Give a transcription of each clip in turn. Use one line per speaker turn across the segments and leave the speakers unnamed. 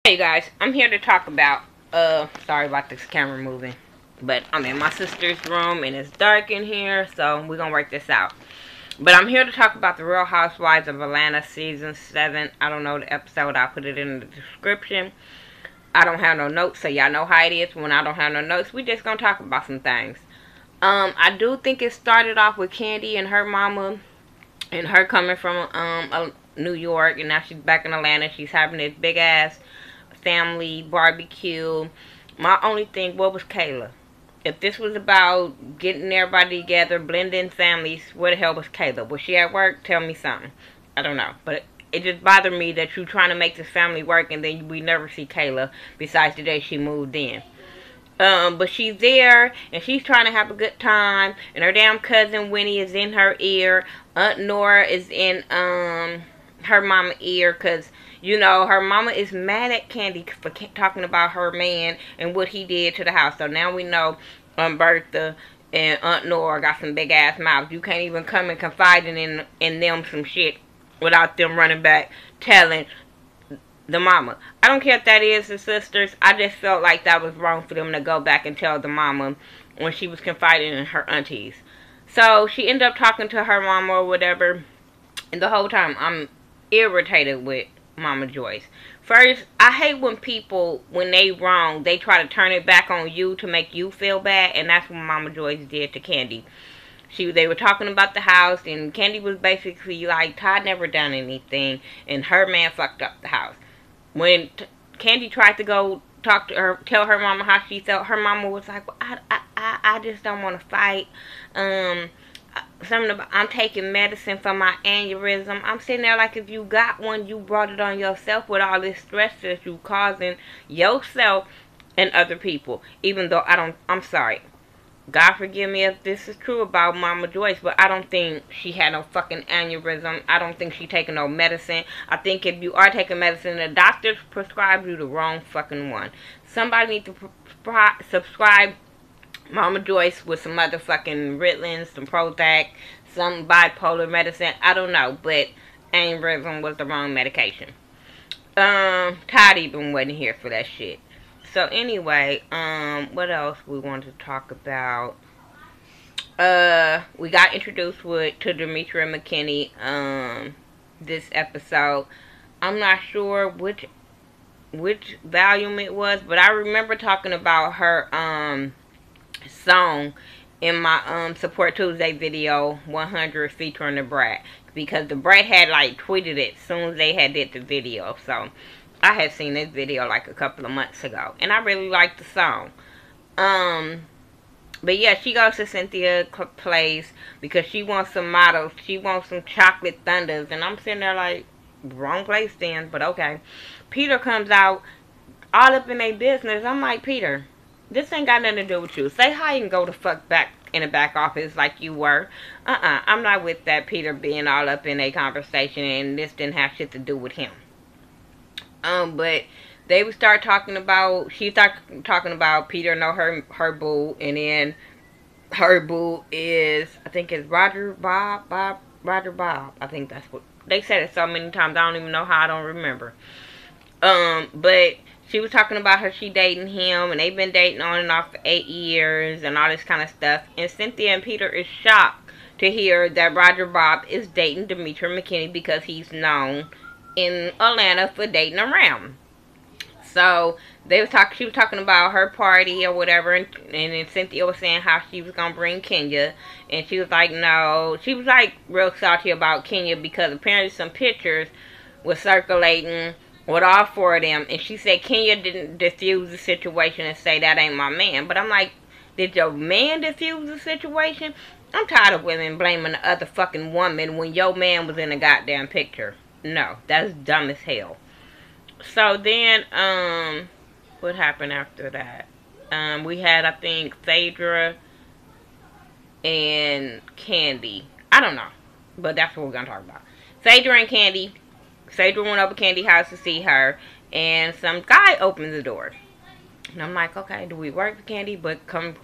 Hey guys, I'm here to talk about, sorry about this camera moving, but I'm in my sister's room and it's dark in here, so we're gonna work this out. But I'm here to talk about the Real Housewives of Atlanta season 7. I don't know the episode, I'll put it in the description. I don't have no notes, so y'all know how it is when I don't have no notes. We just gonna talk about some things. I do think it started off with Kandi and her mama, and her coming from New York, and now she's back in Atlanta. She's having this big ass family barbecue. My only thing, what was Kayla? If this was about getting everybody together, blending families, where the hell was Kayla? Was she at work? Tell me something. I don't know, but it just bothered me that you trying to make this family work and then we never see Kayla besides the day she moved in. But she's there, and she's trying to have a good time, and her damn cousin Winnie is in her ear. Aunt Nora is in, her mama ear, because, you know, her mama is mad at Kandi for talking about her man and what he did to the house. So now we know, Bertha and Aunt Nora got some big ass mouths. You can't even come and confide in them some shit without them running back telling the mama. I don't care if that is the sisters. I just felt like that was wrong for them to go back and tell the mama when she was confiding in her aunties. So she ended up talking to her mama or whatever. And the whole time I'm irritated with Mama Joyce. First, I hate when people, when they wrong, they try to turn it back on you to make you feel bad. And that's what Mama Joyce did to Kandi. They were talking about the house, and Kandi was basically like, Todd never done anything, and her man fucked up the house. When Kandi tried to go talk to her, tell her mama how she felt, her mama was like, well, I just don't want to fight. Something about, I'm taking medicine for my aneurysm. I'm sitting there like, if you got one, you brought it on yourself with all this stress that you causing yourself and other people. Even though I'm sorry. God forgive me if this is true about Mama Joyce, but I don't think she had no fucking aneurysm. I don't think she taking no medicine. I think if you are taking medicine, the doctor prescribed you the wrong fucking one. Somebody need to subscribe Mama Joyce with some motherfucking Ritalin, some Prozac, some bipolar medicine. I don't know, but aneurysm was the wrong medication. Todd even wasn't here for that shit. So anyway, what else we want to talk about? We got introduced to Demetria McKinney this episode. I'm not sure which volume it was, but I remember talking about her song in my Support Tuesday video 100 featuring the Brat, because the Brat had like tweeted it as soon as they had did the video. So I had seen this video like a couple of months ago, and I really liked the song. But yeah, she goes to Cynthia's place because she wants some models. She wants some chocolate thunders, and I'm sitting there like, wrong place then, but okay. Peter comes out all up in their business. I'm like, Peter, this ain't got nothing to do with you. Say hi and go the fuck back in the back office like you were. I'm not with that Peter being all up in a conversation, and this didn't have shit to do with him. But they would start talking about, she started talking about Peter know her boo, and then her boo is, I think it's Roger Bob. I think that's what, they said it so many times, I don't even know how, I don't remember. But she was talking about her, she dating him, and they've been dating on and off for 8 years, and all this kind of stuff. And Cynthia and Peter is shocked to hear that Roger Bob is dating Demetria McKinney because he's known in Atlanta for dating around. So she was talking about her party or whatever, and then Cynthia was saying how she was gonna bring Kenya, and she was like, no, she was like real salty about Kenya because apparently some pictures were circulating with all 4 of them, and she said Kenya didn't diffuse the situation and say that ain't my man. But I'm like, did your man diffuse the situation? I'm tired of women blaming the other fucking woman when your man was in a goddamn picture. No, that's dumb as hell. So then, what happened after that? We had, I think, Phaedra and Kandi. I don't know, but that's what we're gonna talk about. Phaedra and Kandi. Phaedra went over to Kandi's house to see her, and some guy opens the door. And I'm like, okay, do we work for Kandi? But come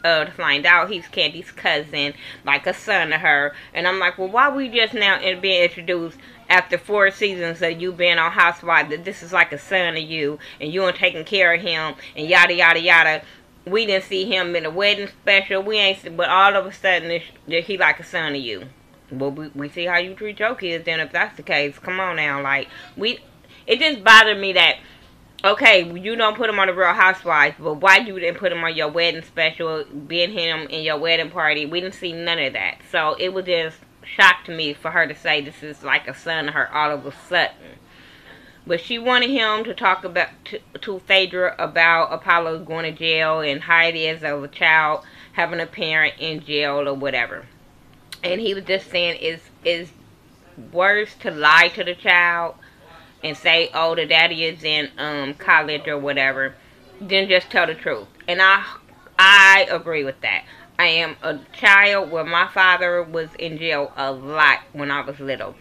to find out he's Kandi's cousin, like a son to her. And I'm like, well, why we just now being introduced after 4 seasons of you being on Housewives, that this is like a son of you, and you ain't taking care of him, and yada yada yada. We didn't see him in a wedding special. We ain't, but all of a sudden, he like a son of you. Well, we see how you treat your kids. Then, if that's the case, come on now. Like it just bothered me that. Okay, you don't put him on the Real Housewives, but why you didn't put him on your wedding special, being him in your wedding party? We didn't see none of that. So it was just shock to me for her to say this is like a son of her all of a sudden. But she wanted him to talk about to Phaedra about Apollo going to jail and how it is of a child having a parent in jail or whatever. And he was just saying it's worse to lie to the child and say, oh, the daddy is in college or whatever, then just tell the truth. And I agree with that. I am a child where my father was in jail a lot when I was little.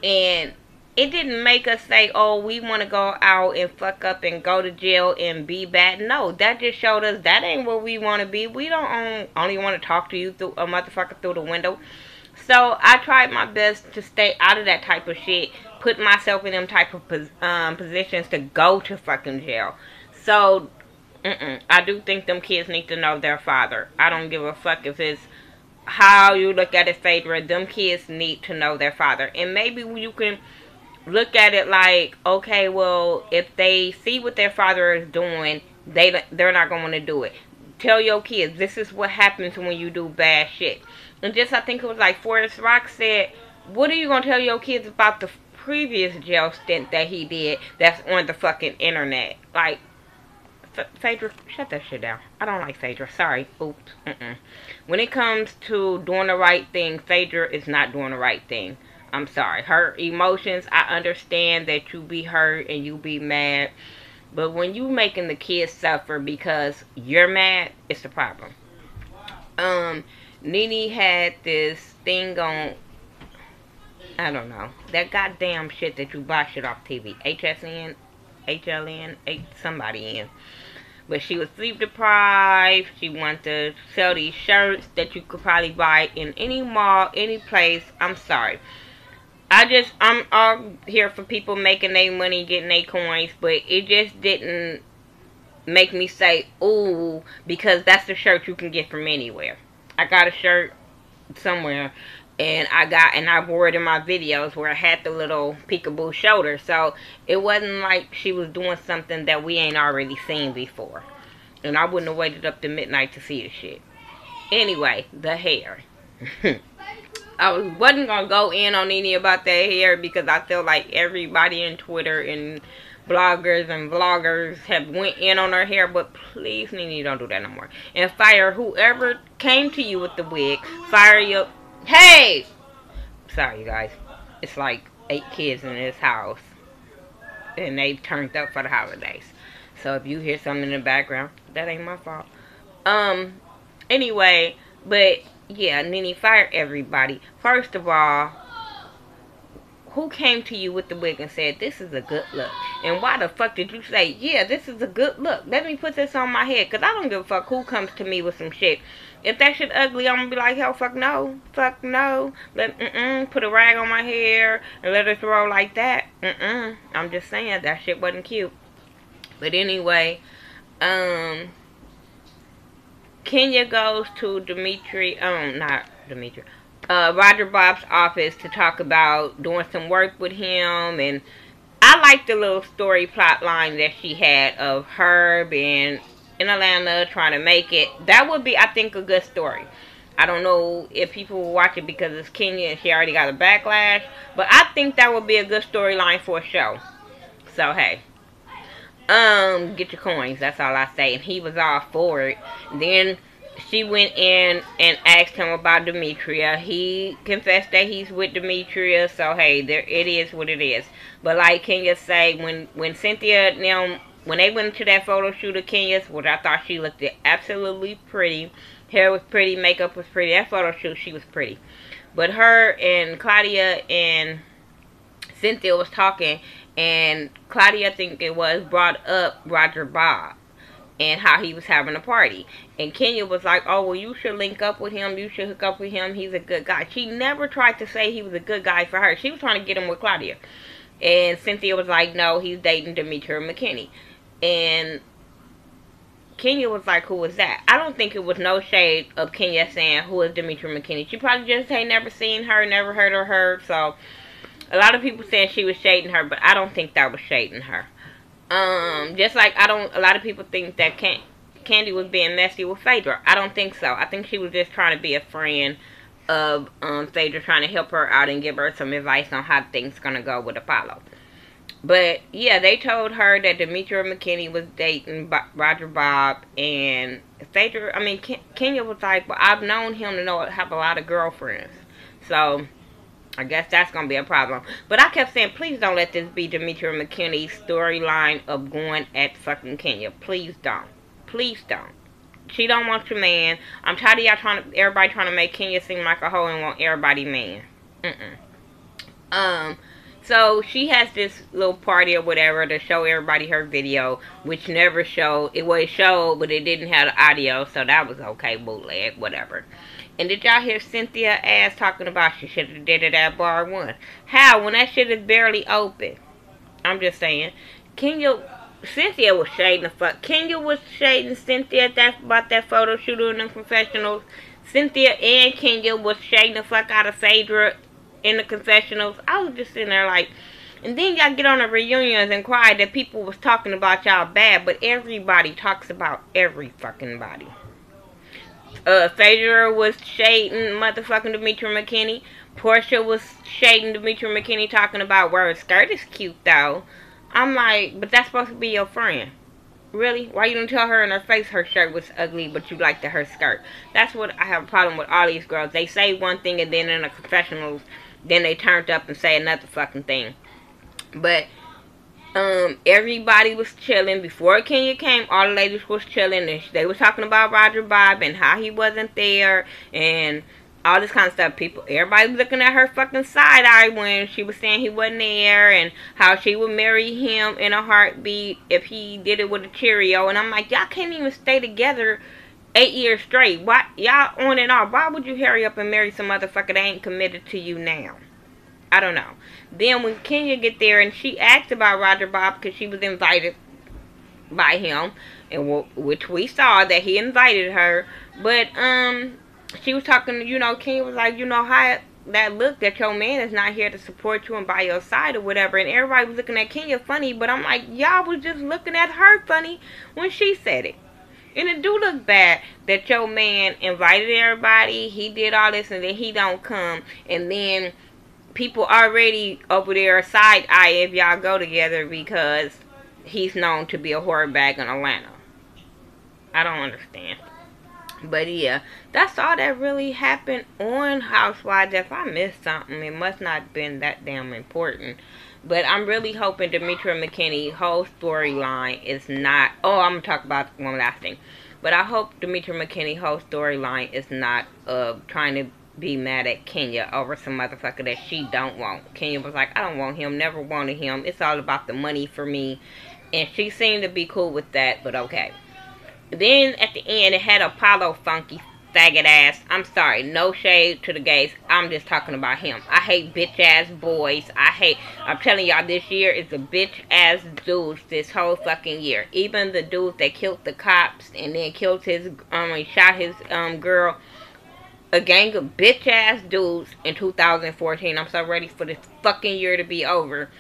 And it didn't make us say, oh, we want to go out and fuck up and go to jail and be bad. No, that just showed us that ain't where we want to be. We don't only want to talk to you through a motherfucker through the window. So I tried my best to stay out of that type of shit. Put myself in them type of positions to go to fucking jail. So, I do think them kids need to know their father. I don't give a fuck if it's how you look at it, Phaedra. Them kids need to know their father. And maybe you can look at it like, okay, well, if they see what their father is doing, they're not going to want to do it. Tell your kids, this is what happens when you do bad shit. And just, I think it was like Forrest Rock said, what are you going to tell your kids about the previous jail stint that he did that's on the fucking internet? Like, Phaedra, shut that shit down. I don't like Phaedra. Sorry. Oops. When it comes to doing the right thing, Phaedra is not doing the right thing. I'm sorry. Her emotions, I understand that you be hurt and you be mad. But when you making the kids suffer because you're mad, it's a problem. Nene had this thing on, I don't know, that goddamn shit that you buy shit off TV. HSN, HLN, somebody in. But she was sleep deprived. She wanted to sell these shirts that you could probably buy in any mall, any place. I'm sorry. I'm all here for people making their money, getting their coins, but it just didn't make me say, ooh, because that's the shirt you can get from anywhere. I got a shirt somewhere, and I wore it in my videos where I had the little peekaboo shoulder, so it wasn't like she was doing something that we ain't already seen before. And I wouldn't have waited up to midnight to see the shit. Anyway, the hair. I wasn't going to go in on any about that hair because I feel like everybody in Twitter and bloggers and vloggers have went in on her hair. But please, Nene, don't do that no more. And fire whoever came to you with the wig. Fire your... Hey! Sorry, you guys. It's like 8 kids in this house. And they turned up for the holidays. So if you hear something in the background, that ain't my fault. Anyway, but... yeah, Nene, fire everybody. First of all, who came to you with the wig and said, this is a good look? And why the fuck did you say, yeah, this is a good look? Let me put this on my head. Because I don't give a fuck who comes to me with some shit. If that shit ugly, I'm going to be like, hell, fuck no. Fuck no. Put a rag on my hair and let it roll like that. I'm just saying, that shit wasn't cute. But anyway, Kenya goes to Roger Bob's office to talk about doing some work with him. And I like the little story plot line that she had of her being in Atlanta trying to make it. That would be, I think, a good story. I don't know if people will watch it because it's Kenya and she already got a backlash. But I think that would be a good storyline for a show. So, hey. Get your coins. That's all I say. And he was all for it. Then she went in and asked him about Demetria. He confessed that he's with Demetria. So, hey, there it is what it is. But like Kenya say, when Cynthia, when they went to that photo shoot of Kenya's, which I thought she looked absolutely pretty. Hair was pretty. Makeup was pretty. That photo shoot, she was pretty. But her and Claudia and Cynthia was talking. And Claudia, I think it was, brought up Roger Bob. and how he was having a party. And Kenya was like, oh, well, you should link up with him. You should hook up with him. He's a good guy. She never tried to say he was a good guy for her. She was trying to get him with Claudia. And Cynthia was like, no, he's dating Demetria McKinney. And Kenya was like, who is that? I don't think it was no shade of Kenya saying, who is Demetria McKinney? She probably just ain't never seen her, never heard of her. So, a lot of people saying she was shading her, but I don't think that was shading her. Just like a lot of people think that Candy was being messy with Phaedra. I don't think so. I think she was just trying to be a friend of Phaedra, trying to help her out and give her some advice on how things gonna go with Apollo. But yeah, they told her that Demetria McKinney was dating Roger Bob, and Phaedra, I mean, Kenya was like, well, I've known him to have a lot of girlfriends, so I guess that's gonna be a problem. But I kept saying, please don't let this be Demetria McKinney's storyline of going at fucking Kenya. Please don't. Please don't. She don't want your man. I'm tired of y'all everybody trying to make Kenya seem like a hoe and want everybody man. So she has this little party or whatever to show everybody her video, which never showed. It showed, but it didn't have the audio, so that was okay, bootleg, whatever. And did y'all hear Cynthia ass talking about she should have did it at bar 1? How? When that shit is barely open. I'm just saying. Cynthia was shading the fuck. Kenya was shading Cynthia about that photo shoot in the confessionals. Cynthia and Kenya was shading the fuck out of Phaedra in the confessionals. I was just sitting there like, and then y'all get on the reunions and cry that people was talking about y'all bad, but everybody talks about every fucking body. Phaedra was shading motherfucking Demetria McKinney. Portia was shading Demetria McKinney, talking about where her skirt is cute though. I'm like, but that's supposed to be your friend. Really? Why you don't tell her in her face her shirt was ugly, but you liked her skirt? That's what I have a problem with all these girls. They say one thing and then in the confessionals, then they turned up and say another fucking thing. But everybody was chilling. Before Kenya came, all the ladies was chilling, and they was talking about Roger Bob and how he wasn't there and all this kind of stuff. Everybody was looking at her fucking side eye when she was saying he wasn't there, and how she would marry him in a heartbeat if he did it with a Cheerio. And I'm like, y'all can't even stay together 8 years straight. Why y'all on and off? Why would you hurry up and marry some motherfucker that ain't committed to you now? I don't know. Then when Kenya get there and she asked about Roger Bob because she was invited by him, and which we saw that he invited her, but she was talking, Kenya was like, how that look that your man is not here to support you and by your side or whatever, and everybody was looking at Kenya funny, but I'm like, y'all was just looking at her funny when she said it. And it do look bad that your man invited everybody, he did all this, and then he don't come, and then people already over there side eye if y'all go together because he's known to be a whore bag in Atlanta. I don't understand. But yeah, that's all that really happened on Housewives. If I missed something, it must not have been that damn important. But I'm really hoping Demetria McKinney's whole storyline is not... Oh, I'm going to talk about one last thing. But I hope Demetria McKinney's whole storyline is not trying to be mad at Kenya over some motherfucker that she don't want. Kenya was like, I don't want him, never wanted him. It's all about the money for me. And she seemed to be cool with that, but okay. Then at the end, it had Apollo funky faggot ass. I'm sorry, no shade to the gays. I'm just talking about him. I hate bitch ass boys. I'm telling y'all, this year is a bitch ass dudes this whole fucking year. Even the dudes that killed the cops and then killed shot his girl. A gang of bitch ass dudes in 2014. I'm so ready for this fucking year to be over.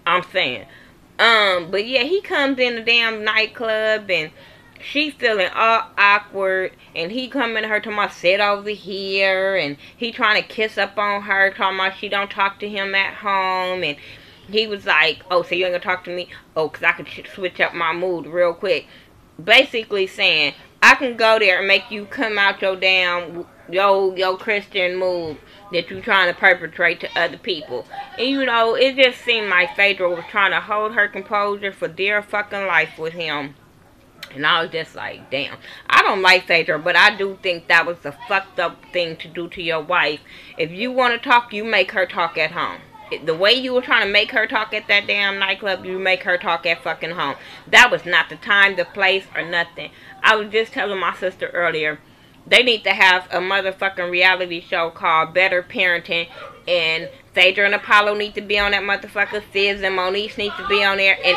I'm saying. But yeah, he comes in the damn nightclub and she feeling all awkward, and he coming to her talking about sit over here, and he trying to kiss up on her, talking about she don't talk to him at home, and he was like, oh, so you ain't gonna talk to me? Oh, because I can switch up my mood real quick. Basically saying, I can go there and make you come out your damn, your Christian mood that you trying to perpetrate to other people. And it just seemed like Phaedra was trying to hold her composure for dear fucking life with him. And I was just like, damn. I don't like Phaedra, but I do think that was a fucked up thing to do to your wife. If you want to talk, you make her talk at home. The way you were trying to make her talk at that damn nightclub, you make her talk at fucking home. That was not the time, the place, or nothing. I was just telling my sister earlier, they need to have a motherfucking reality show called Better Parenting, and Phaedra and Apollo need to be on that motherfucker. Fizz and Monique need to be on there, and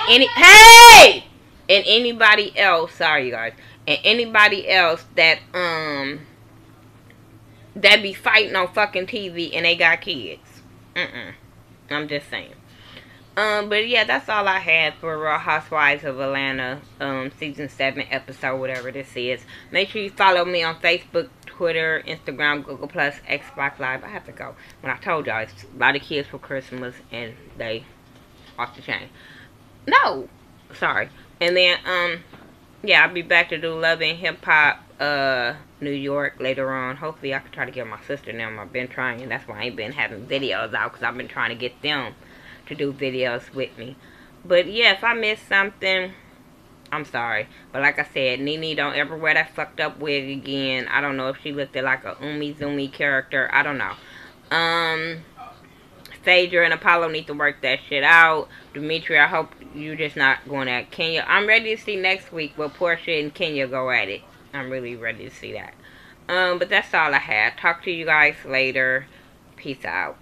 and anybody else. Sorry, you guys, and anybody else that that be fighting on fucking TV and they got kids. I'm just saying. But yeah, that's all I had for Real Housewives of Atlanta, season 7, episode, whatever this is. Make sure you follow me on Facebook, Twitter, Instagram, Google Plus, Xbox Live. I have to go. When I told y'all, it's a lot of kids for Christmas and they off the chain. No, sorry. And then yeah, I'll be back to do Love and Hip Hop, New York later on. Hopefully I can try to get my sister them. I've been trying. That's why I ain't been having videos out, because I've been trying to get them to do videos with me. But yeah, if I missed something, I'm sorry. But like I said, Nene don't ever wear that fucked up wig again. I don't know if she looked like a Zoomy character. I don't know. Phaedra and Apollo need to work that shit out. Dimitri, I hope you're just not going at Kenya. I'm ready to see next week where Portia and Kenya go at it. I'm really ready to see that. But that's all I had. Talk to you guys later. Peace out.